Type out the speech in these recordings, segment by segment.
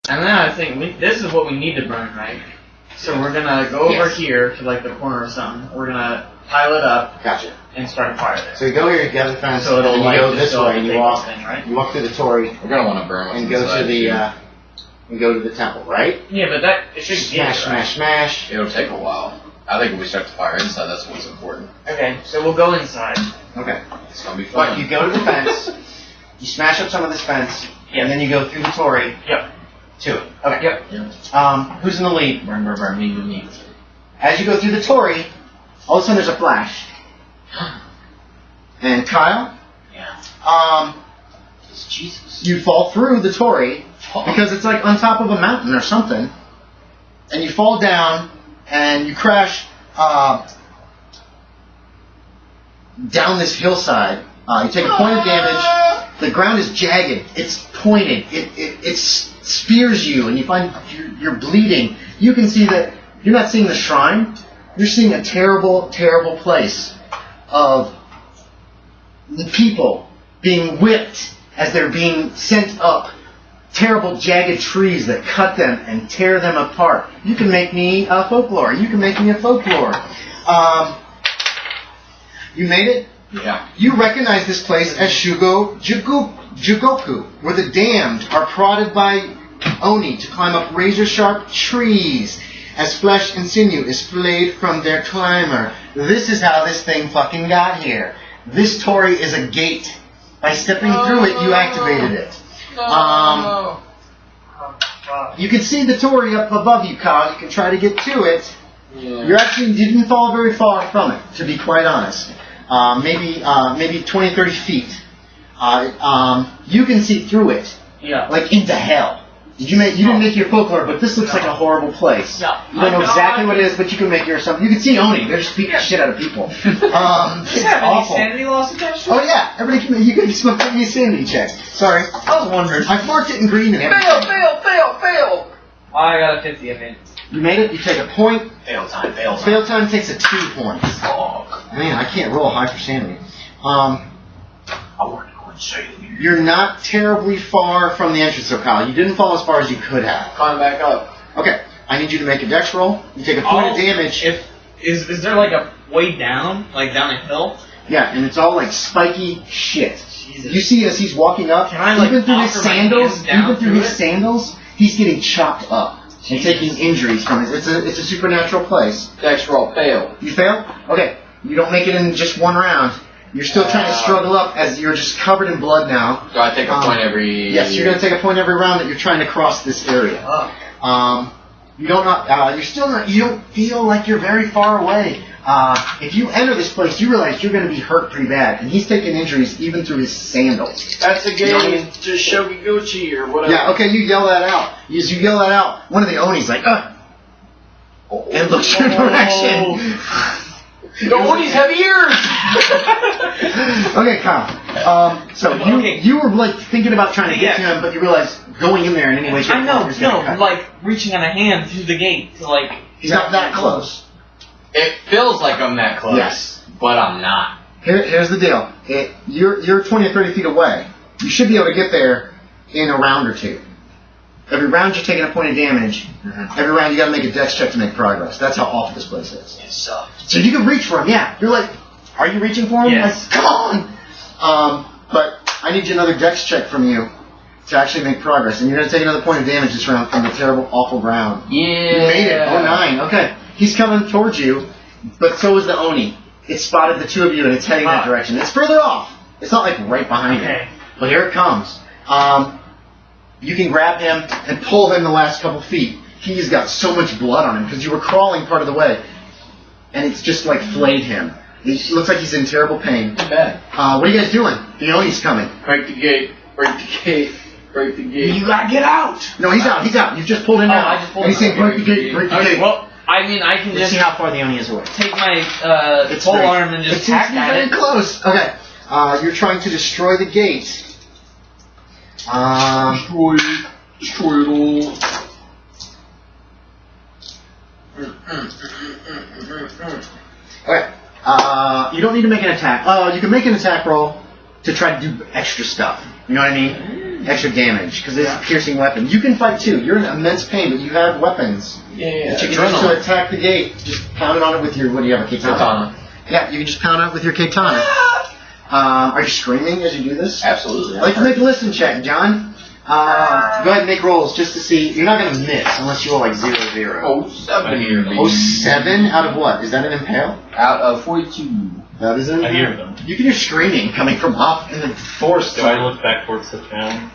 And then I think this is what we need to burn, right? So we're gonna go over here to like the corner or something. We're gonna pile it up. Gotcha. And start a fire there. So you go here, you gather the fence, so it'll and you go this way, and you walk. Right? You walk through the torii. We're gonna want to burn. And go to the and go to the temple, right? Yeah, but it should smash. It'll take a while. I think if we start the fire inside, that's what's important. Okay, so we'll go inside. Okay. It's gonna be fun. But you go to the fence, you smash up some of this fence, and then you go through the torii. Yep. To it. Okay. Yep. Who's in the lead? Burn, me. As you go through the torii, all of a sudden there's a flash. And Kyle? Yeah. Jesus. You fall through the torii because it's like on top of a mountain or something. And you fall down and you crash down this hillside. You take a point of damage. The ground is jagged. It's pointed. It spears you, and you find you're bleeding. You can see that you're not seeing the shrine. You're seeing a terrible, terrible place of people being whipped as they're being sent up. Terrible, jagged trees that cut them and tear them apart. You can make me a folklore. You can make me a folklore. You made it? Yeah. You recognize this place as Jugoku, where the damned are prodded by Oni to climb up razor-sharp trees as flesh and sinew is flayed from their climber. This is how this thing fucking got here. This torii is a gate. By stepping through it, you activated it. You can see the torii up above you, Kyle. You can try to get to it. Yeah. You didn't fall very far from it, to be quite honest. Maybe 20, 30 feet. You can see through it. Yeah. Like into hell. You didn't make your folklore, but this looks like a horrible place. No. You don't know exactly what it is, but you can make yourself. You can see Oni. They're just beating the shit out of people. It's awful. Sanity loss attached to it? Oh yeah, everybody can. You can just give me a sanity check. Sorry, I was wondering. I marked it in green and everything. Fail! I got a 50, I mean. You made it. You take a point. Fail time. Fail time takes a 2 points. Oh. Man, I can't roll high for sanity. I want to go and say that You're not terribly far from the entrance, so Kyle. You didn't fall as far as you could have. climb back up. Okay, I need you to make a dex roll. You take a point of damage. Is there like a way down? Like down a hill? Yeah, and it's all like spiky shit. Jesus. You see as he's walking up, Can I, like, even through his offer my hands down through it? sandals, he's getting chopped up and taking injuries from it. It's a supernatural place. Dex roll, fail. You fail? Okay. You don't make it in just one round. You're still trying to struggle up as you're just covered in blood now. So I take a point every... Yes, you're going to take a point every round that you're trying to cross this area. You don't feel like you're very far away. If you enter this place, you realize you're going to be hurt pretty bad. And he's taking injuries even through his sandals. That's a game to Shogiguchi or whatever. Yeah, okay, you yell that out. As you yell that out, one of the Onis like, and looks your direction. The Onis have ears! Okay, Kyle. So you were like thinking about trying to get to him, but you realized going in there in any way, shape, or form is gonna cut. like reaching on a hand through the gate to like... He's not that close. It feels like I'm that close. Yes. But I'm not. Here's the deal. You're 20 or 30 feet away. You should be able to get there in a round or two. Every round you're taking a point of damage. Mm-hmm. Every round you got to make a dex check to make progress. That's how awful this place is. It sucks. So you can reach for him. Yeah. You're like, are you reaching for him? Yes. Like, come on. But I need another dex check from you to actually make progress. And you're going to take another point of damage this round from the terrible, awful ground. Yeah. You made it. Oh, 9. Okay. He's coming towards you, but so is the Oni. It spotted the two of you and it's heading that direction. It's further off. It's not like right behind you. But here it comes. You can grab him and pull him the last couple feet. He's got so much blood on him because you were crawling part of the way. And it's just like flayed him. He looks like he's in terrible pain. Not bad. What are you guys doing? The Oni's coming. Break the gate. Break the gate. Break the gate. You gotta get out! No, he's out. He's out. You've just pulled him out. I just pulled and he's him saying, break the gate, break the gate. Well, I mean, I can Let's just see how far the Oni is away. take my full arm and just hack at very it. Close. Okay. You're trying to destroy the gate. Destroy it all. Okay. You don't need to make an attack. You can make an attack roll to try to do extra stuff. You know what I mean? extra damage because it's a piercing weapon. You can fight too. You're in immense pain, but you have weapons. Yeah. That you can use to attack the gate. Just pound it on it with your, what do you have, a katana? Yeah, you can just pound it with your katana. Are you screaming as you do this? Absolutely. I'd like to make a listen check, John. Go ahead and make rolls just to see. You're not going to miss unless you roll like 0-0. Oh, 7. Oh, 7 out of what? Is that an impale? Out of 42. That is an impale. I hear them. You can hear screaming coming from off in the forest. Do I look back towards the town?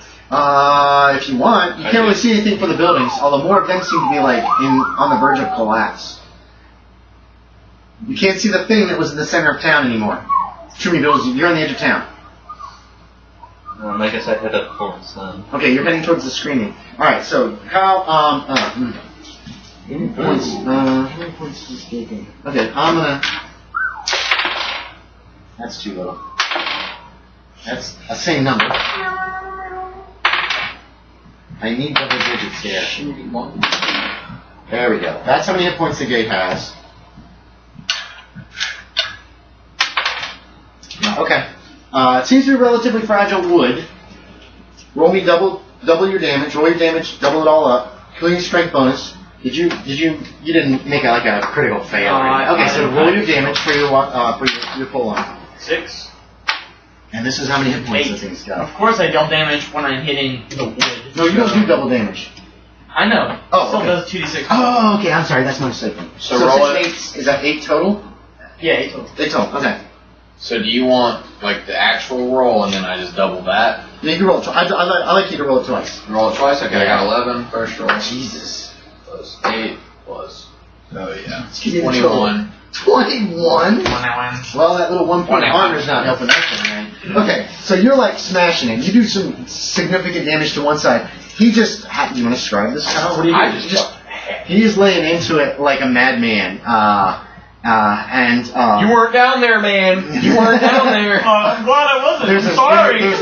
If you want. You can't really see anything from the buildings, although more of them seem to be like on the verge of collapse. You can't see the thing that was in the center of town anymore. Too many buildings. You're on the edge of town. I guess I head up towards them. Okay, you're heading towards the screening. Alright, so how how many points? How many points is this game? Okay, I'm gonna. That's too little. That's the same number. I need double digits here. There we go. That's how many hit points the gate has. Okay. It seems to be relatively fragile wood. Roll me double your damage. Roll your damage, double it all up. Including your strength bonus. You didn't make a critical fail. Okay, so roll your damage for your pull on. 6. And this is how many hit points 8. the thing's got. Of course I deal damage when I'm hitting the wood. No, you don't do double damage. I know. Oh, Still okay. does 2d6. Oh, okay, I'm sorry, that's my mistake. So roll it. 6 is that 8 total? Yeah, 8 total. 8 total, okay. So do you want like the actual roll and then I just double that? Yeah, you can roll it twice. I like you to roll it twice. Roll it twice? Okay, I got 11 first roll. Jesus. Plus 8 plus. Oh yeah. Let's give you the 21. 21? Well, that little 1 point of armor is not helping us, man. Okay, so you're like smashing it. You do some significant damage to one side. He just. Do you want to describe this, Kyle? What do you do? He's laying into it like a madman. You weren't down there, man. You weren't down there. I'm glad I wasn't. There's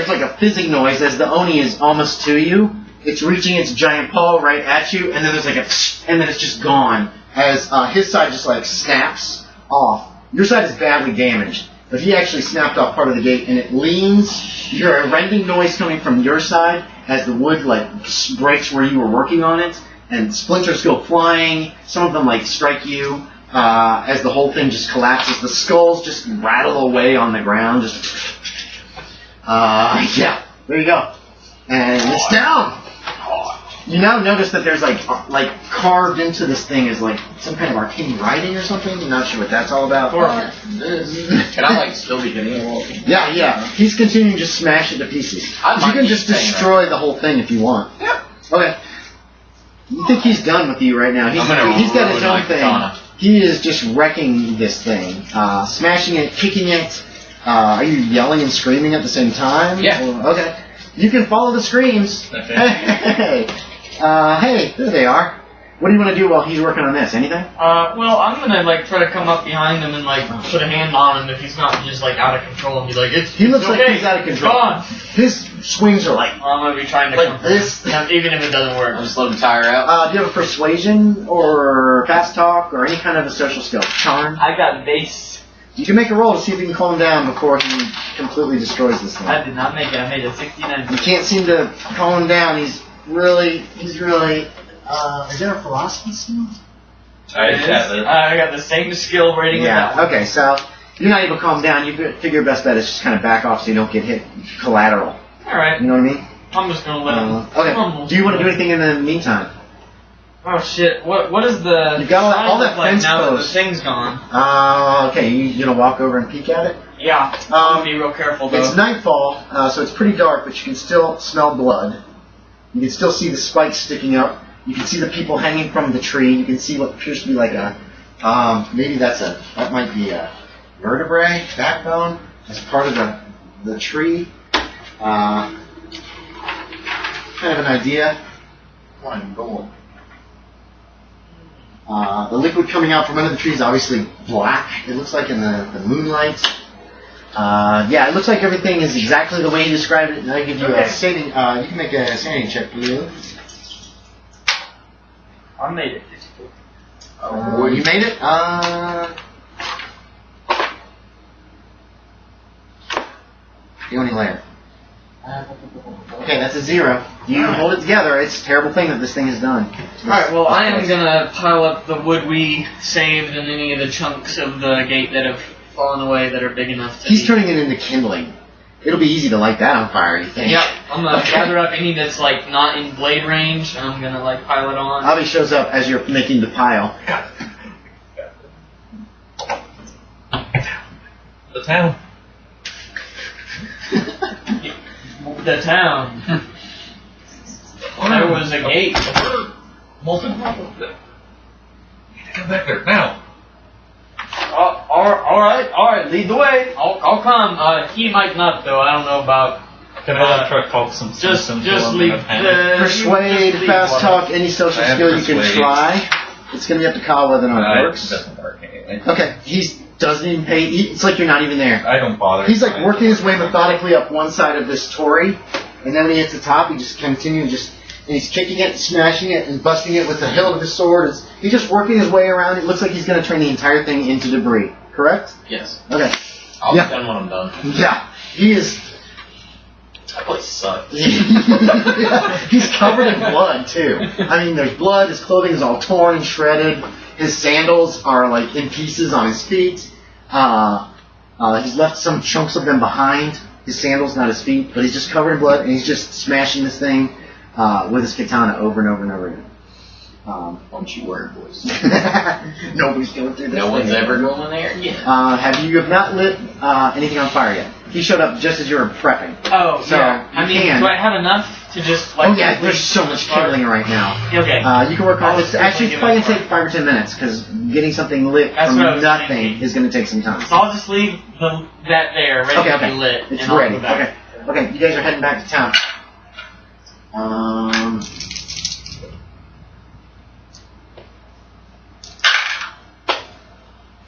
like a fizzing noise as the Oni is almost to you. It's reaching its giant paw right at you, and then there's like and then it's just gone as his side just like snaps off. Your side is badly damaged, but he actually snapped off part of the gate, and it leans. You hear a rending noise coming from your side as the wood like breaks where you were working on it, and splinters go flying. Some of them like strike you. As the whole thing just collapses, the skulls just rattle away on the ground. Yeah, there you go, and it's down. You now notice that there's like carved into this thing is like some kind of arcane writing or something. I'm not sure what that's all about. Can I like still be hitting it? Yeah. He's continuing to smash it to pieces. You can just destroy the whole thing if you want. Yeah. Okay. You think he's done with you right now? He's got his own thing. Katana. He is just wrecking this thing, smashing it, kicking it. Are you yelling and screaming at the same time? Yeah. Okay. You can follow the screams. Okay. Hey, there they are. What do you want to do while he's working on this? Anything? Well, I'm gonna try to come up behind him and put a hand on him if he's not just out of control and be like, He looks okay, like he's out of control. Come on. His swings are like I'm gonna be trying to like this. even if it doesn't work. I'll just let him tire out. Do you have a persuasion or fast talk or any kind of a social skill? Charm? I got base. You can make a roll to see if you can calm him down before he completely destroys this thing. I did not make it. I made a 69. You can't seem to calm him down. He's really. Is there a philosophy skill? I have it. I got the same skill rating with that one. Okay, so you're not able to calm him down. You figure your best bet is just kind of back off so you don't get hit collateral. Alright. You know what I mean? I'm just gonna let him. Okay. Do you want to do anything in the meantime? Oh shit! What is the? You got all that like fence now that the post. thing's gone? Okay. You gonna walk over and peek at it? Yeah. I'm gonna be real careful though. It's nightfall, so it's pretty dark, but you can still smell blood. You can still see the spikes sticking up. You can see the people hanging from the tree. You can see what appears to be like a, maybe that might be a vertebrae, backbone, as part of the tree. Kind of an idea. One goal. The liquid coming out from under the tree is obviously black. It looks like in the moonlight. It looks like everything is exactly the way you described it. And I give you a saving. You can make a sanity check, please. I made it. You made it? The only layer. Okay, that's a 0. You hold it together. It's a terrible thing that this thing has done. Alright, well, I am gonna pile up the wood we saved and any of the chunks of the gate that have fallen away that are big enough to He's turning it into kindling. It'll be easy to light that on fire, you think? Yep, I'm gonna gather up any that's, like, not in blade range, and I'm gonna, like, pile it on. Abe shows up as you're making the pile. The town. The town. There was a gate. Molten rubble. Come back there, now. Alright, lead the way. I'll come. He might not, though. I don't know about... Can I try to talk some Just leave Persuade, fast talk, any social skill you can try. It's going to be up to Kyle whether or not it works. It doesn't work anyway. Okay, he doesn't even pay. It's like you're not even there. I don't bother. He's like working his way methodically up one side of this torii, and then when he hits the top, he just continues and he's kicking it, smashing it, and busting it with the hilt of his sword. He's just working his way around. It looks like he's going to turn the entire thing into debris. Correct? Yes. Okay. I'll be done when I'm done. Yeah. He is. That place sucks. Yeah, he's covered in blood too. I mean, there's blood. His clothing is all torn and shredded. His sandals are like in pieces on his feet. He's left some chunks of them behind. His sandals, not his feet, but he's just covered in blood, and he's just smashing this thing with his katana over and over and over again. Don't you worry, boys. Nobody's going through this. No one's ever going there again. You have not lit anything on fire yet. He showed up just as you were prepping. Oh, so yeah. I mean, do I have enough to just, like... Oh, yeah, there's so much kindling right now. Okay. You can work on it. It's actually probably going to take 5 or 10 minutes, because getting something lit from nothing is going to take some time. So I'll just leave that there, ready to be lit. It's and ready. I'll go back. Okay, you guys are heading back to town.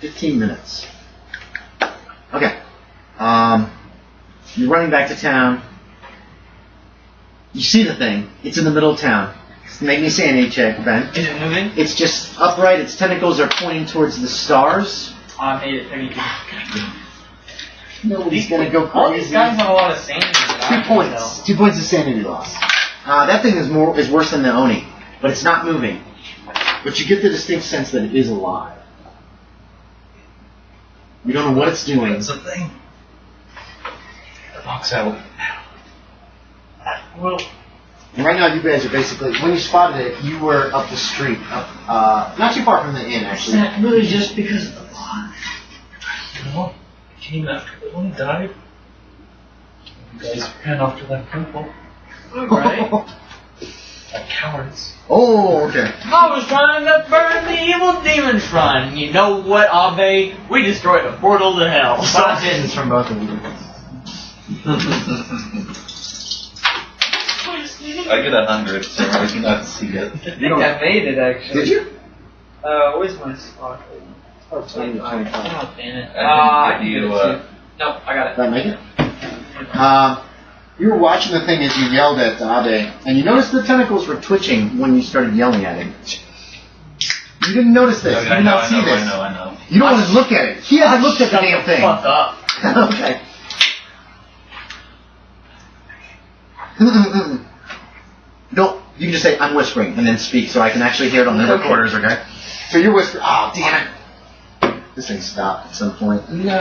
15 minutes. Okay. You're running back to town. You see the thing. It's in the middle of town. Make me a sanity check, Ben. Is it moving? It's just upright. Its tentacles are pointing towards the stars. I made it 32. Nobody's going to go crazy. All these guys have a lot of sanity. 2 points. 2 points of sanity loss. That thing is worse than the Oni, but it's not moving. But you get the distinct sense that it is alive. You don't know what it's doing. It's a thing. The box out. Well, and right now you guys are basically, when you spotted it, you were up the street. Not too far from the inn, actually. is that really just because of the blood? You know, it came after the one died. You guys ran off to that temple. Alright. Like cowards. Oh, okay. I was trying to burn the evil demon shrine. You know what, Abe? We destroyed a portal to hell. Stop hitting from both of you. I get 100, so I cannot see it. I think I made it, actually. Did you? Where's my spot? Oh, damn it. I didn't give you, Nope, I got it. Did I make it? You were watching the thing as you yelled at Abe, and you noticed the tentacles were twitching when you started yelling at him. You didn't notice this. You did not see this. I know. You don't want to look at it. He hasn't looked at the damn thing. Fuck up. Okay. No, you can just say, I'm whispering, and then speak so I can actually hear it on the recorders, okay? So you're whispering. Oh, damn it. This thing stopped at some point. No.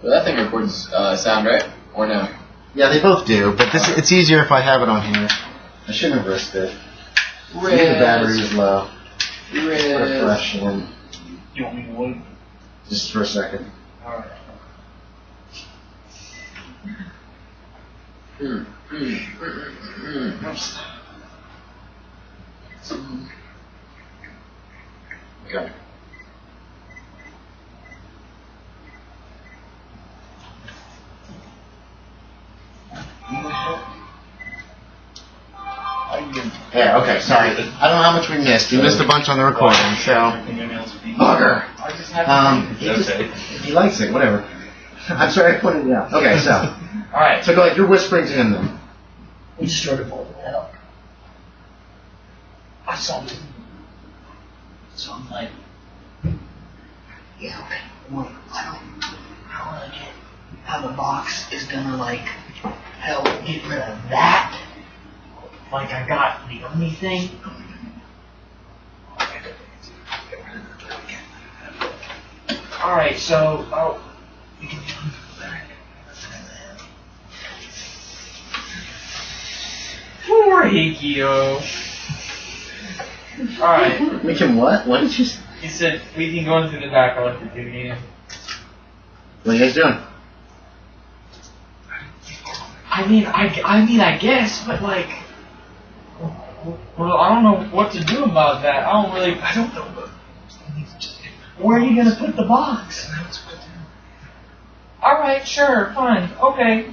Well, that thing records sound, right? Or no? Yeah, they both do, but it's easier if I have it on here. I shouldn't have risked it. Maybe the battery is low. Refresh one. You want me to wait? Just for a second. Alright. Okay. Yeah, okay, sorry. I don't know how much we missed. We missed a bunch on the recording, so... Bugger! He likes it, whatever. I'm sorry I pointed it out. Okay, so... Alright. So go ahead, you're whispering to him then. We destroyed a portal to hell. I saw it. So I'm like... Yeah, okay. Wait, I don't want to get how the box is gonna like help get rid of that. Like I got the only thing. Alright, so we can go back. Poor Hikio. Alright. We can what? What did you say? He said we can go into the back. I'll let you do it again. What are you guys doing? I mean, I guess, but like, well, I don't know what to do about that. I don't know. But where are you gonna put the box? All right, sure, fine, okay.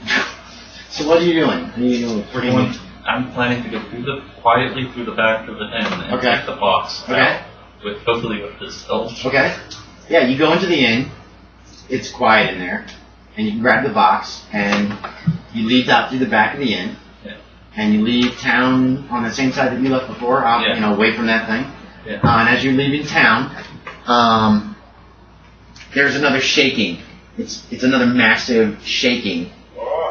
So what are you doing? I'm planning to go quietly through the back of the inn and take the box. Okay. Hopefully with this stealth. Okay. Yeah, you go into the inn. It's quiet in there, and you can grab the box and you leave out through the back of the inn. Yeah. And you leave town on the same side that you left before, away from that thing. Yeah. And as you're leaving town, there's another shaking. It's another massive shaking.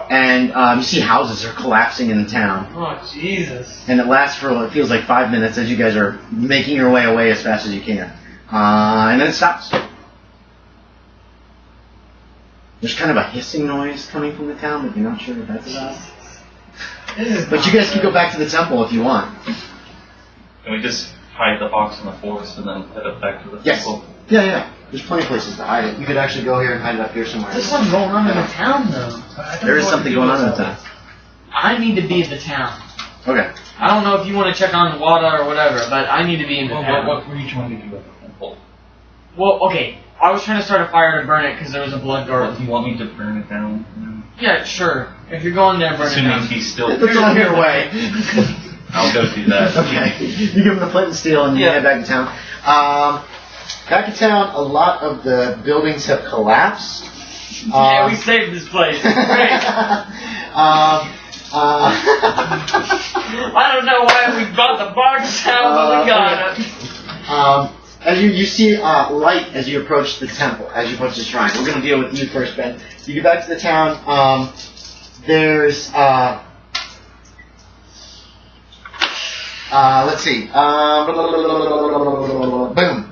And you see houses are collapsing in the town. Oh, Jesus. And it lasts for, it feels like 5 minutes as you guys are making your way away as fast as you can. And then it stops. There's kind of a hissing noise coming from the town, but you're not sure what that's about. But you guys can go back to the temple if you want. Can we just hide the box in the forest and then head up back to the temple? Yeah. There's plenty of places to hide it. You could actually go here and hide it up here somewhere. There's something going on in the town, though. There is something going on in the town. I need to be at the town. Okay. I don't know if you want to check on Wada or whatever, but I need to be in the town. What were you trying to do at the temple? Well, okay. I was trying to start a fire to burn it because there was a blood garden. Do you want me to burn it down? Yeah, sure. If you're going there, burn it down. Assuming he's still... It's on your way. I'll go do that. Okay. You give him the flint and steel and you head back to town. Back in town, a lot of the buildings have collapsed. Yeah, we saved this place. Great. I don't know why we brought the box out, but we got it. As you see light as you approach the temple, as you approach the shrine. We're going to deal with you first, Ben. You get back to the town. There's let's see. Boom.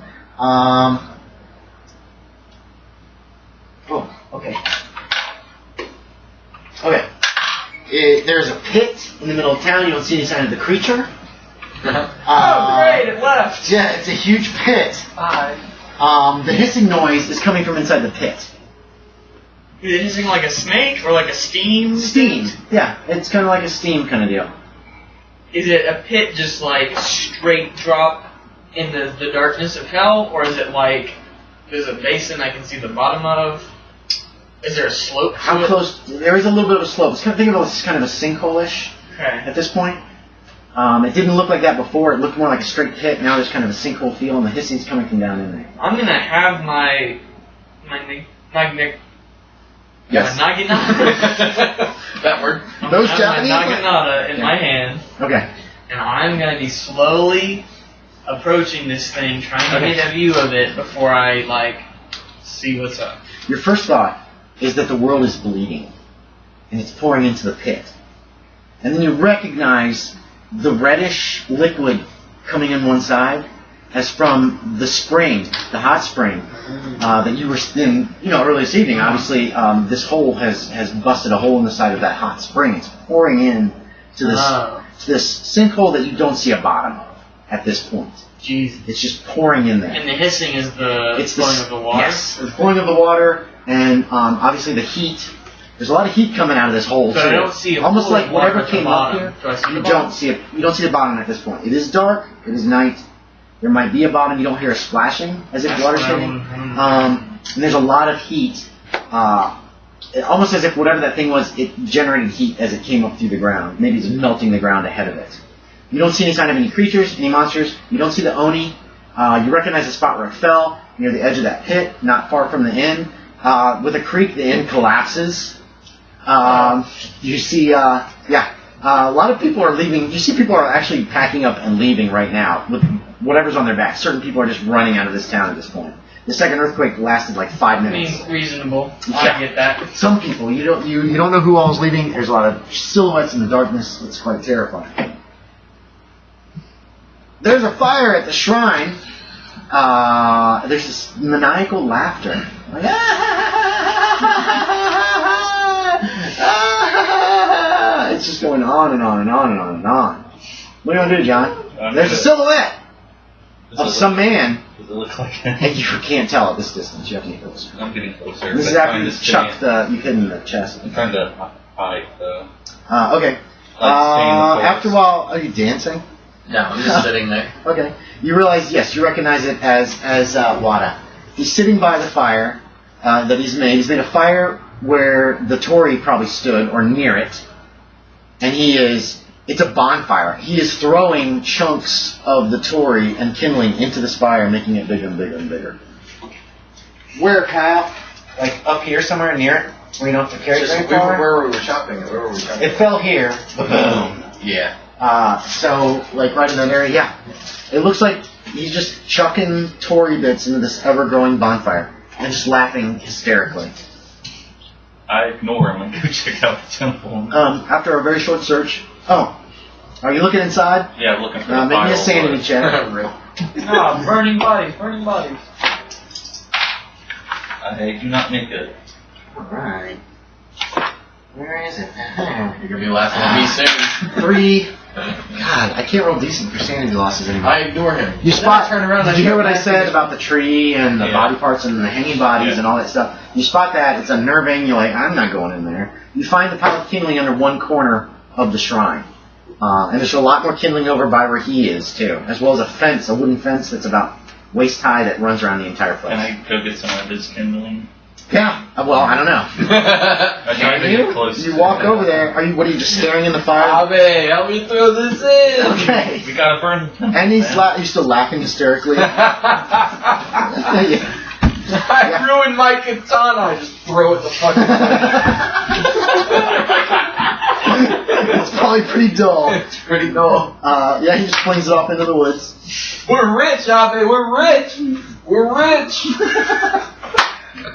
Okay. There's a pit in the middle of town. You don't see any sign of the creature. Oh, great! It left. Yeah, it's a huge pit. Bye. The hissing noise is coming from inside the pit. Is it hissing like a snake or like a steam? Steam. Yeah, it's kind of like a steam kind of deal. Is it a pit just like straight drop in the darkness of hell, or is it like there's a basin I can see the bottom of? Is there a slope? How close? There is a little bit of a slope. Think of it as kind of a sinkhole-ish at this point. It didn't look like that before. It looked more like a straight pit. Now there's kind of a sinkhole feel, and the hissing's coming from down in there. I'm gonna have my Yes. naginata. That word. Those I have Japanese. my naginata in my hand, Okay. and I'm gonna be slowly approaching this thing, trying to get a view of it before I see what's up. Your first thought is that the world is bleeding, and it's pouring into the pit. And then you recognize the reddish liquid coming in one side as from the spring, the hot spring, that you were in, early this evening. Obviously, this hole has busted a hole in the side of that hot spring. It's pouring in to this sinkhole that you don't see a bottom of at this point. Jeez. It's just pouring in there. And the hissing is the flowing of the water? Yes, the flowing of the water, and obviously the heat. There's a lot of heat coming out of this hole, but too. I don't see almost like whatever came up bottom. here. Do I see you the don't see it. You don't see the bottom at this point. It is dark. It is night. There might be a bottom. You don't hear a splashing as if water's hitting. And there's a lot of heat. Almost as if whatever that thing was, it generated heat as it came up through the ground. Maybe it's melting the ground ahead of it. You don't see any sign of any creatures, any monsters. You don't see the Oni. You recognize the spot where it fell, near the edge of that pit, not far from the inn. With a creak, the inn collapses. You see, a lot of people are leaving. You see people are actually packing up and leaving right now with whatever's on their back. Certain people are just running out of this town at this point. The second earthquake lasted like 5 minutes. I mean, reasonable. Yeah. I get that. Some people, you don't know who all is leaving. There's a lot of silhouettes in the darkness. It's quite terrifying. There's a fire at the shrine. There's this maniacal laughter. Like, it's just going on and on and on and on and on. What do you want to do, John? There's a silhouette of some man. Does it look like And you can't tell at this distance. You have to get closer. I'm getting closer. This is after you chucked you hit in the chest. I'm trying to hide though. Okay. After a while, are you dancing? No, I'm just sitting there. Okay. You realize, yes, you recognize it as Wada. He's sitting by the fire that he's made. He's made a fire where the Torii probably stood, or near it. And it's a bonfire. He is throwing chunks of the Torii and kindling into this fire, making it bigger and bigger and bigger. Where, Kyle? Like up here somewhere near it? Where you don't have to carry it very far? Where were we shopping? It fell here. Boom. Yeah. So, like right in that area, yeah. It looks like he's just chucking Torii bits into this ever-growing bonfire and just laughing hysterically. I ignore him and go check out the temple. After a very short search, are you looking inside? Yeah, looking for the make me a sanity check. No, burning bodies, burning bodies. I do not make it. Alright. Where is it? You're gonna be laughing at me soon. 3. God, I can't roll decent for sanity losses anymore. I ignore him. You spot. Turn around. Did you hear what I said about the tree and the body parts and the hanging bodies and all that stuff? You spot that. It's unnerving. You're like, I'm not going in there. You find the pile of kindling under one corner of the shrine. And there's a lot more kindling over by where he is, too. As well as a fence, a wooden fence that's about waist high that runs around the entire place. Can I go get some of his kindling? Yeah. Well, I don't know. I tried to get close. You walk over there. What are you just staring in the fire? Abe, help me throw this in. Okay. We gotta burn the temple. And he's still laughing hysterically. I ruined my katana. I just throw it the fuck It's probably pretty dull. It's pretty dull. Yeah, he just flings it off into the woods. We're rich, Abe. We're rich. We're rich.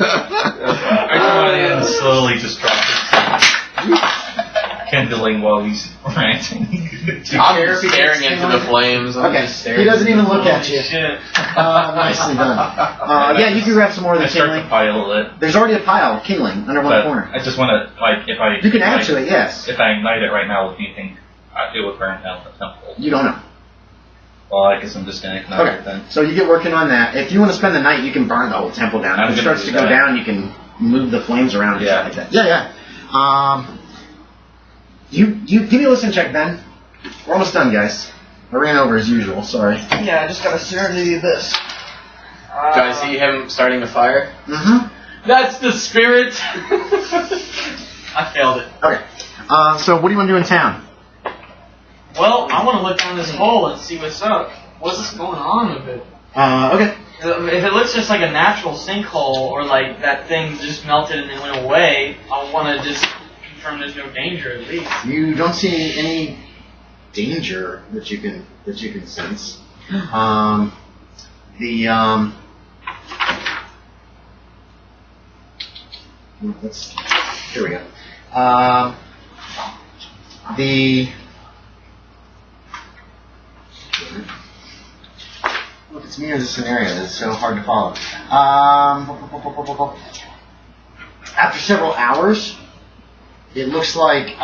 I try and slowly just drop his kindling while he's ranting. I'm just staring into the flames. Okay, he doesn't even look at you. Nicely done. Yeah, you can grab some more of the I start kindling. to pile it. There's already a pile of kindling under one But corner. I just want to, if I... You can add to it, yes. If I ignite it right now, do you think it would burn down the temple? You don't know. Well, I guess I'm just going to ignite it then. So you get working on that. If you want to spend the night, you can burn the whole temple down. If it starts to go down, you can move the flames around and stuff like that. Yeah. You give me a listen check, Ben. We're almost done, guys. I ran over as usual. Sorry. Yeah, I just got to serenity this. Do I see him starting a fire? Mm-hmm. That's the spirit. I failed it. Okay. So what do you want to do in town? Well, I want to look down this hole and see what's up. What's going on with it? Okay. If it looks just like a natural sinkhole, or like that thing just melted and it went away, I want to just confirm there's no danger at least. You don't see any danger that you can sense. Here we go. Look, it's me or the scenario. It's so hard to follow. After several hours, it looks like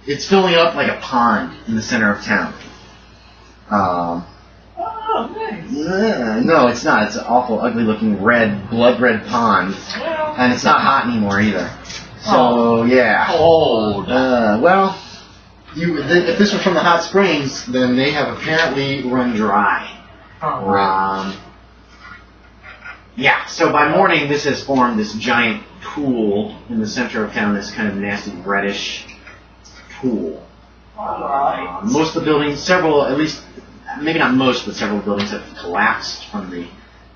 it's filling up like a pond in the center of town. Oh, nice. No, it's not. It's an awful, ugly-looking blood red pond, and it's not hot anymore either. So yeah. Cold. Well, if this was from the hot springs, then they have apparently run dry. Yeah. So by morning, this has formed this giant pool in the center of town. This kind of nasty reddish pool. Most of the buildings, at least, maybe not most, but several buildings have collapsed from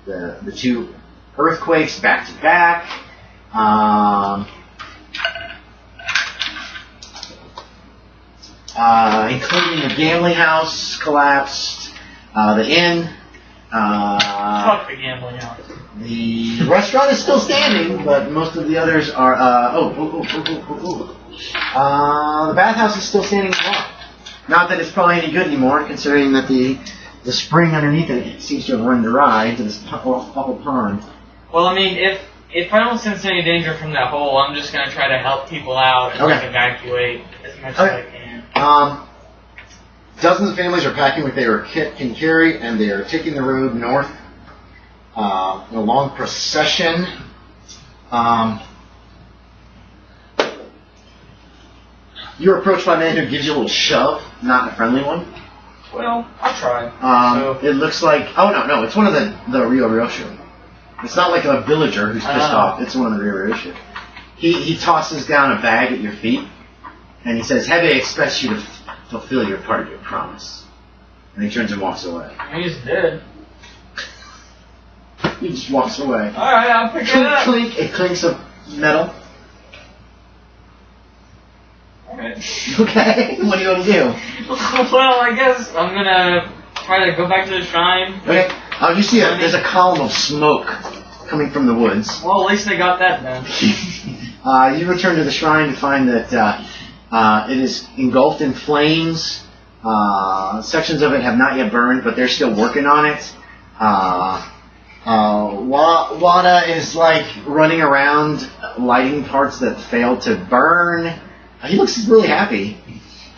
the two earthquakes back to back. including the gambling house collapsed, the inn, Fuck the gambling house. the restaurant is still standing, but most of the others are, the bathhouse is still standing as well. Not that it's probably any good anymore, considering that the spring underneath it seems to have run dry to this awful pond. Well, I mean, if I don't sense any danger from that hole, I'm just gonna try to help people out and like evacuate as much as I can. Dozens of families are packing what they can carry, and they are taking the road north in a long procession. You're approached by a man who gives you a little shove, not a friendly one. Well, I'll try. It looks like... Oh, no, it's one of the ryu-ryoshu. It's not like a villager who's pissed off. It's one of the ryu-ryoshu. He tosses down a bag at your feet, and he says, Hebe expects you to fulfill your part of your promise. And he turns and walks away. He's dead. He just walks away. Alright, I'll pick it up. Clink, it clinks of metal. Okay. Okay, what do you want to do? Well, I guess I'm gonna try to go back to the shrine. Okay, you see there's a column of smoke coming from the woods. Well, at least they got that done. You return to the shrine to find that it is engulfed in flames. Sections of it have not yet burned, but they're still working on it. Wada is like running around lighting parts that failed to burn. He looks really happy.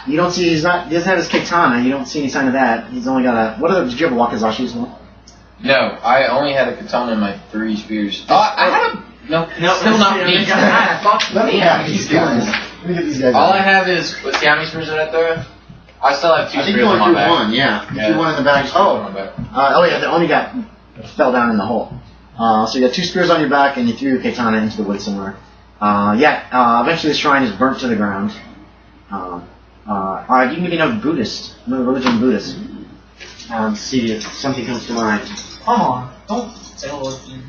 You don't see, he doesn't have his katana. You don't see any sign of that. He's only got did you have a wakizashi as well? No, I only had a katana and my 3 spears. I had a... No, still not me. Let me have these guys. Let me get these guys. All I have is, what's the how many spears did I throw? I still have 2 I think spears you on my only back. threw one, yeah. You threw one in the back. They only fell down in the hole. So you got 2 spears on your back, and you threw your katana into the woods somewhere. Eventually the shrine is burnt to the ground. You can give me another religion Buddhist. See if something comes to mind. Come on, don't say anything.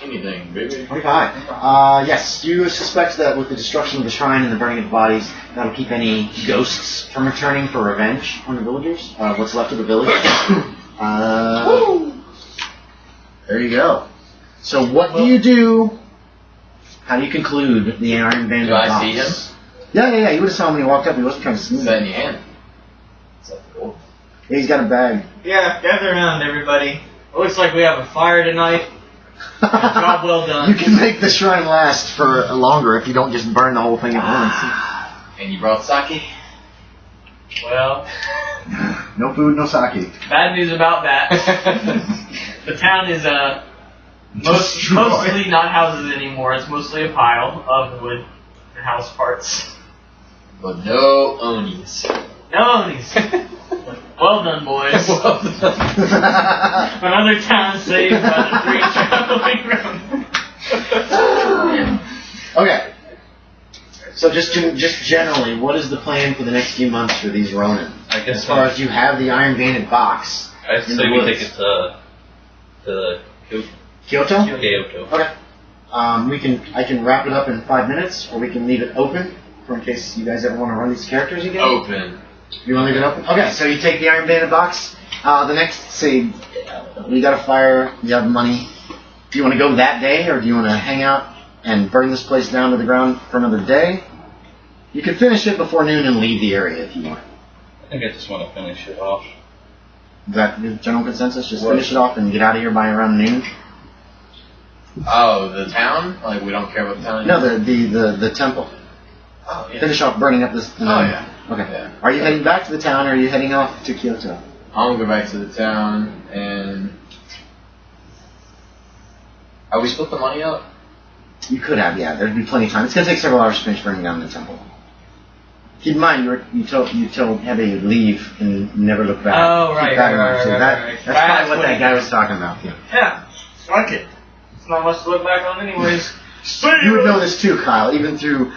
Anything, baby. 25. Yes, you suspect that with the destruction of the shrine and the burning of bodies, that'll keep any ghosts from returning for revenge on the villagers. What's left of the village. There you go. So what do you do? How do you conclude the Iron Bandit Do I box? see him? Yeah. You would have saw him when he walked up. He wasn't trying to sneak. Is that in your hand? Is that cool? Yeah, he's got a bag. Yeah, gather around, everybody. It looks like we have a fire tonight. Job well done. You can make the shrine last for longer if you don't just burn the whole thing at once. And you brought sake? Well, No food, no sake. bad news about that. The town is mostly not houses anymore. It's mostly a pile of wood and house parts. But no onis. No Onis. Well done, boys. Well done. Another town saved by the 3 traveling ronin. Okay. So just generally, what is the plan for the next few months for these ronin? I guess As far as you have the Iron Banded box. I'd in say the we woods. take it to Kyoto? Kyoto. Okay. I can wrap it up in 5 minutes, or we can leave it open for in case you guys ever want to run these characters again. Open. You want to leave it open? Okay, so you take the Iron Banded box. The next, say, we got a fire, you have money. Do you want to go that day, or do you want to hang out and burn this place down to the ground for another day? You can finish it before noon and leave the area if you want. I think I just want to finish it off. Is that the general consensus? Just finish it off and get out of here by around noon? Oh, the town? Like, we don't care about the town No, anymore? the temple. Oh, yeah. Finish off burning up this... Oh, yeah. Okay. Yeah. Are you heading back to the town, or are you heading off to Kyoto? I'm gonna go back to the town, and... Are we split the money up? You could have, yeah. There'd be plenty of time. It's going to take several hours to finish burning down the temple. Keep in mind, you told Hebe you'd leave and never look back. Oh, right, Keep that in right, mind, too. right. That's That's probably what what that he guy did. was talking about. Yeah. Yeah, fuck it. It's not much to look back on anyways. You would know this too, Kyle, even through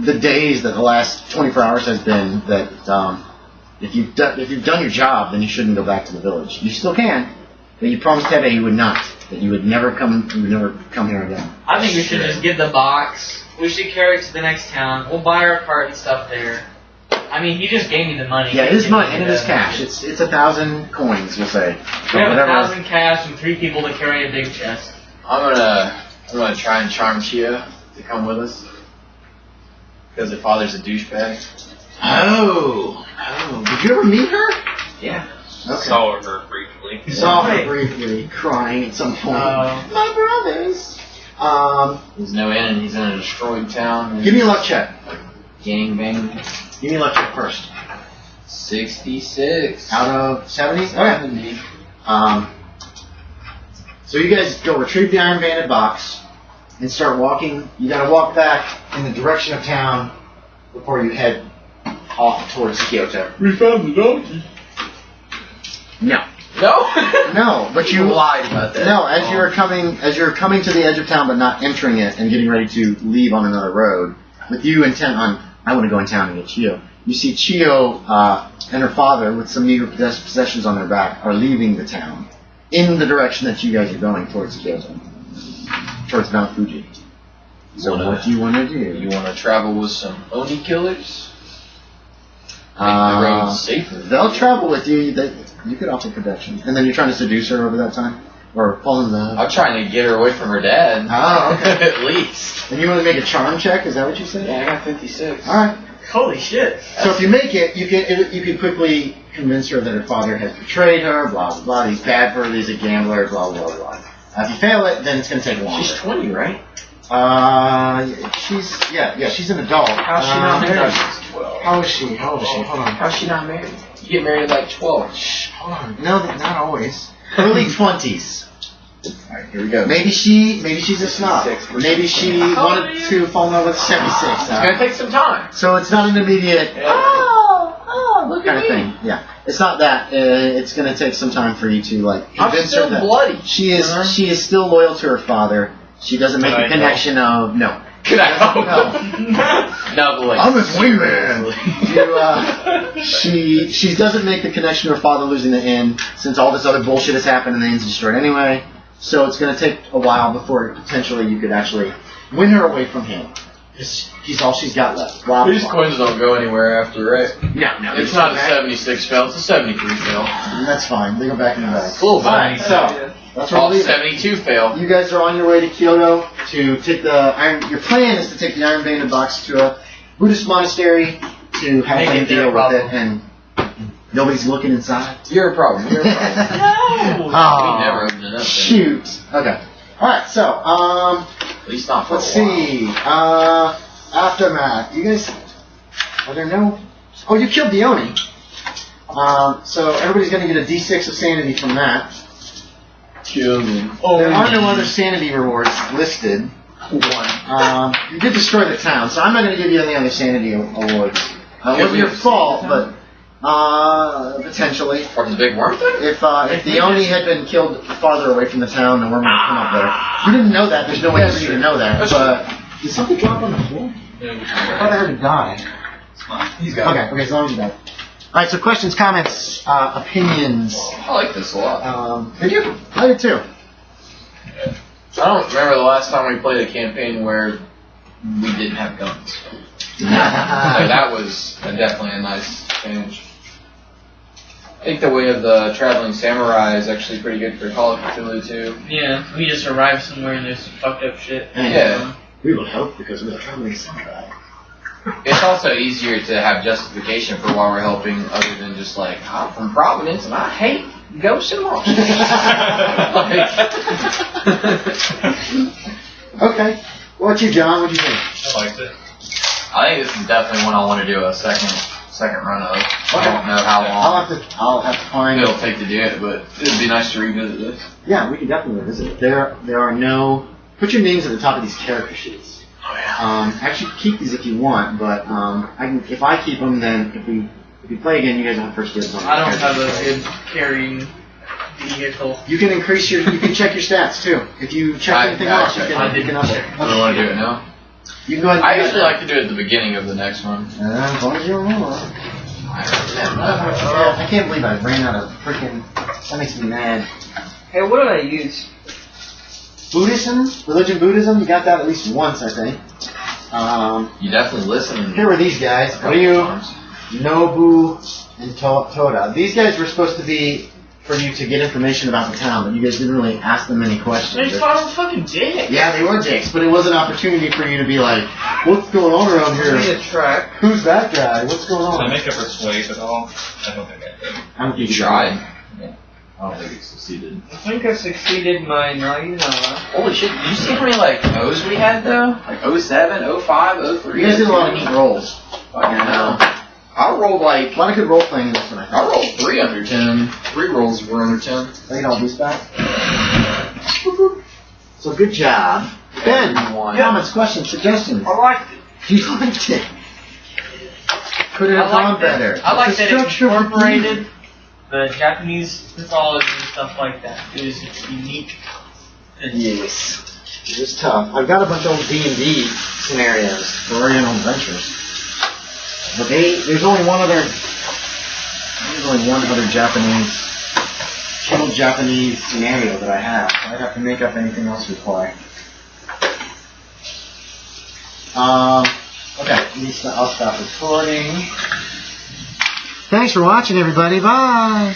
the days that the last 24 hours has been, that if you've done your job, then you shouldn't go back to the village. You still can, but you promised Hebe you would not. That you would never come here again. I think we should just get the box. We should carry it to the next town. We'll buy our cart and stuff there. I mean, he just gave me the money. Yeah, it is money, and it is cash. It's 1,000 coins, we'll say. We have 1,000 cash and 3 people to carry a big chest. I'm gonna try and charm Chia to come with us. Because her father's a douchebag. Oh. Did you ever meet her? Yeah. Okay. Saw her briefly. Saw her briefly crying at some point. My brothers. There's no end, and he's in a destroyed town. Give me a luck check. Gangbang. Give me a luck check first. 66. Out of 70? Okay. So you guys go retrieve the Iron Banded box and start walking. You gotta walk back in the direction of town before you head off towards Kyoto. We found the donkey. No. No? No, but you lied about that. No, as you're coming to the edge of town but not entering it and getting ready to leave on another road, with you intent on, I want to go in town and get Chiyo. You see Chiyo and her father, with some meager possessions on their back, are leaving the town in the direction that you guys are going towards Kyoto, towards Mount Fuji. So what do you want to do? You want to travel with some Oni killers? Make the road safer. They'll travel with you. You could offer protection. And then you're trying to seduce her over that time? Or fall in love? I'm trying to get her away from her dad. Oh, okay. At least. And you want to make a charm check? Is that what you said? Yeah, I got 56. Alright. Holy shit. So if you make it, you can quickly convince her that her father has betrayed her, blah, blah, blah. He's bad for her, he's a gambler, blah, blah, blah. If you fail it, then it's going to take longer. She's 20, right? She's an adult. How's she not married? She's 12. How old is she? Hold on. How's she not married? You get married at like 12. Shh, hold on. No, not always. Early 20s. Alright, here we go. Maybe she's a snob. Maybe she wanted to fall in love with 76. It's gonna take some time. So it's not an immediate Look kind at of me. thing. Yeah, it's not that. It's going to take some time for you to I'm convince still her that bloody. she is still loyal to her father. She doesn't make the connection of no. Can I help? No, like, I'm his wingman. She doesn't make the connection to her father losing the inn, since all this other bullshit has happened and the inn's destroyed anyway. So it's going to take a while before potentially you could actually win her away from him. He's all she's got left. Blah, blah, these blah. coins don't go anywhere after, right? No. It's not a 76 fail, it's a 73 fail. That's fine. They go back in the bag. Cool, Alright, so that's where we're leaving. 72 fail. You guys are on your way to Kyoto to take the iron. Your plan is to take the Iron Banded box to a Buddhist monastery to have them deal with it, and nobody's looking inside. You're a problem. You're a problem. Oh, We never opened it up. shoot. Okay. All right. So, At least not for let's a while. see. Aftermath. You guys. Are there no? Oh, you killed the Oni. So everybody's going to get a D6 of sanity from that. Kill me. There are no other sanity rewards listed. One. You did destroy the town, so I'm not going to give you any other sanity awards. It wasn't your fault, but potentially. From the big worm thing? If the Oni had been killed farther away from the town, the worm would have come up there. You didn't know that. There's no way for you to know that. But did something drop on the floor? I thought I heard it die. He's got it. Okay, as long as you got it. All right. So questions, comments, opinions. I like this a lot. Did you? I did too. I don't remember the last time we played a campaign where we didn't have guns. So that was definitely a nice change. I think the way of the traveling samurai is actually pretty good for Call of Cthulhu too. Yeah, we just arrive somewhere and there's some fucked up shit. Yeah. We will help because we're traveling samurai. It's also easier to have justification for why we're helping, other than just like, I'm from Providence and I hate ghosts and monsters. Okay. What about you, John? What do you think? I liked it. I think this is definitely one I want to do a second run of. I don't know how long I'll have to find. it'll take to do it, but it'd be nice to revisit this. Yeah, we can definitely visit it. There are no. Put your names at the top of these character sheets. Oh yeah. Actually, keep these if you want, but if I keep them, then if we play again, you guys have first dibs on. I don't have a good carrying vehicle. You can increase your. You can check your stats too. If you check anything else, you can. I You can up it. I don't want to do it now. You can go ahead. I usually like to do it at the beginning of the next one. As long as you remember. I can't believe I ran out of freaking. That makes me mad. Hey, what did I use? Buddhism, Buddhism. You got that at least once, I think. You definitely listen. Here were these guys. Ryu, Nobu, and Toda. These guys were supposed to be for you to get information about the town, but you guys didn't really ask them any questions. They thought I was fucking dicks. Yeah, they were dicks, but it was an opportunity for you to be like, what's going on around here? Give me a track. Who's that guy? What's going Did I on? make a persuade at all? I don't think I did. I don't think You tried. I don't think it succeeded. I think I succeeded my Holy shit, did you see how many like O's we had though? Like 07, 05, 03? You guys did a lot of neat rolls. Fucking hell. I rolled like A lot of good role playing in this one, I think. I rolled 3 under 10. 3 rolls were under 10. Let me get all these back. So good job. Ben, comments, questions, suggestions? I liked it. You liked it. Could it have gone better? I like The that it structure of the incorporated the Japanese mythology and stuff like that. It was unique. Yes. It was tough. I've got a bunch of old D&D scenarios for Oriental Adventures. But there's only one other Japanese, killed Japanese scenario that I have. I'd have to make up anything else to play. Okay, I'll stop recording. Thanks for watching, everybody. Bye.